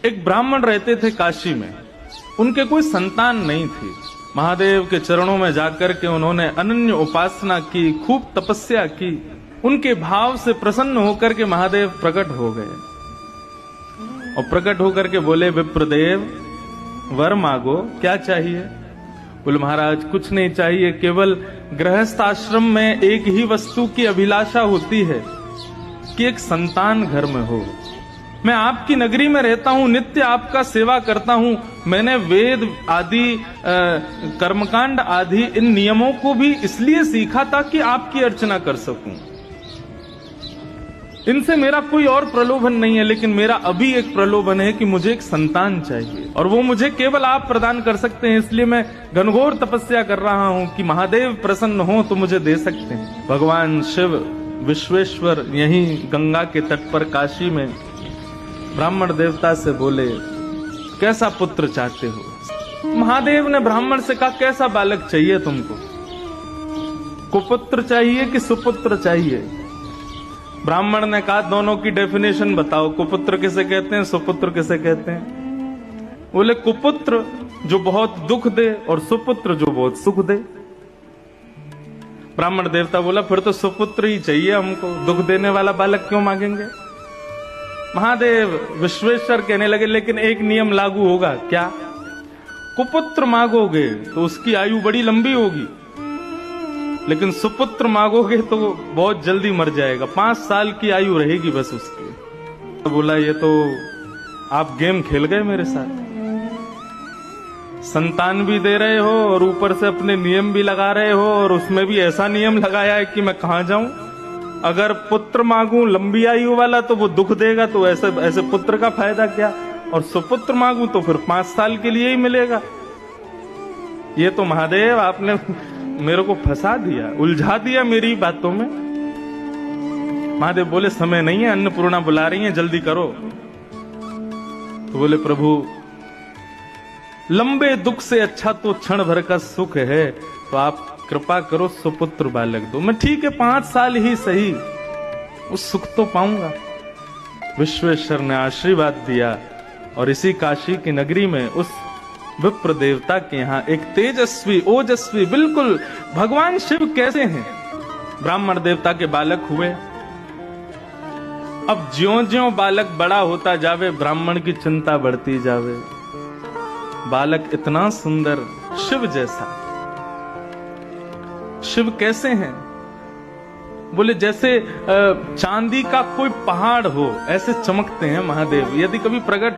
एक ब्राह्मण रहते थे काशी में, उनके कोई संतान नहीं थी। महादेव के चरणों में जाकर के उन्होंने अनन्य उपासना की, खूब तपस्या की। उनके भाव से प्रसन्न होकर के महादेव प्रकट हो गए और प्रकट होकर के बोले, विप्रदेव वर मांगो, क्या चाहिए? बोले, महाराज कुछ नहीं चाहिए, केवल गृहस्थ आश्रम में एक ही वस्तु की अभिलाषा होती है कि एक संतान घर में हो। मैं आपकी नगरी में रहता हूं, नित्य आपका सेवा करता हूं। मैंने वेद आदि कर्मकांड आदि इन नियमों को भी इसलिए सीखा था कि आपकी अर्चना कर सकूं। इनसे मेरा कोई और प्रलोभन नहीं है, लेकिन मेरा अभी एक प्रलोभन है कि मुझे एक संतान चाहिए और वो मुझे केवल आप प्रदान कर सकते हैं। इसलिए मैं घनघोर तपस्या कर रहा हूं कि महादेव प्रसन्न हो तो मुझे दे सकते हैं। भगवान शिव विश्वेश्वर यहीं गंगा के तट पर काशी में ब्राह्मण देवता से बोले, कैसा पुत्र चाहते हो? महादेव ने ब्राह्मण से कहा, कैसा बालक चाहिए तुमको? कुपुत्र चाहिए कि सुपुत्र चाहिए? ब्राह्मण ने कहा, दोनों की डेफिनेशन बताओ, कुपुत्र किसे कहते हैं, सुपुत्र किसे कहते हैं? बोले, कुपुत्र जो बहुत दुख दे और सुपुत्र जो बहुत सुख दे। ब्राह्मण देवता बोला, फिर तो सुपुत्र ही चाहिए हमको, दुख देने वाला बालक क्यों मांगेंगे? महादेव विश्वेश्वर कहने लगे, लेकिन एक नियम लागू होगा। क्या? कुपुत्र मांगोगे तो उसकी आयु बड़ी लंबी होगी, लेकिन सुपुत्र मांगोगे तो वो बहुत जल्दी मर जाएगा, 5 साल की आयु रहेगी बस उसकी। तो बोला, ये तो आप गेम खेल गए मेरे साथ। संतान भी दे रहे हो और ऊपर से अपने नियम भी लगा रहे हो, और उसमें भी ऐसा नियम लगाया है कि मैं कहां जाऊं। अगर पुत्र मांगूं लंबी आयु वाला तो वो दुख देगा, तो ऐसे पुत्र का फायदा क्या? और सुपुत्र मांगूं तो फिर 5 साल के लिए ही मिलेगा। ये तो महादेव आपने मेरे को फंसा दिया, उलझा दिया मेरी बातों में। महादेव बोले, समय नहीं है, अन्नपूर्णा बुला रही है, जल्दी करो। तो बोले, प्रभु लंबे दुख से अच्छा तो क्षण भर का सुख है, तो आप कृपा करो सुपुत्र बालक दो। मैं ठीक है 5 साल ही सही, उस सुख तो पाऊंगा। विश्वेश्वर ने आशीर्वाद दिया और इसी काशी की नगरी में उस विप्र देवता के यहां एक तेजस्वी ओजस्वी, बिल्कुल भगवान शिव कैसे हैं, ब्राह्मण देवता के बालक हुए। अब ज्यों-ज्यों बालक बड़ा होता जावे, ब्राह्मण की चिंता बढ़ती जावे। बालक इतना सुंदर, शिव जैसा। शिव कैसे हैं? बोले, जैसे चांदी का कोई पहाड़ हो, ऐसे चमकते हैं महादेव। यदि कभी प्रकट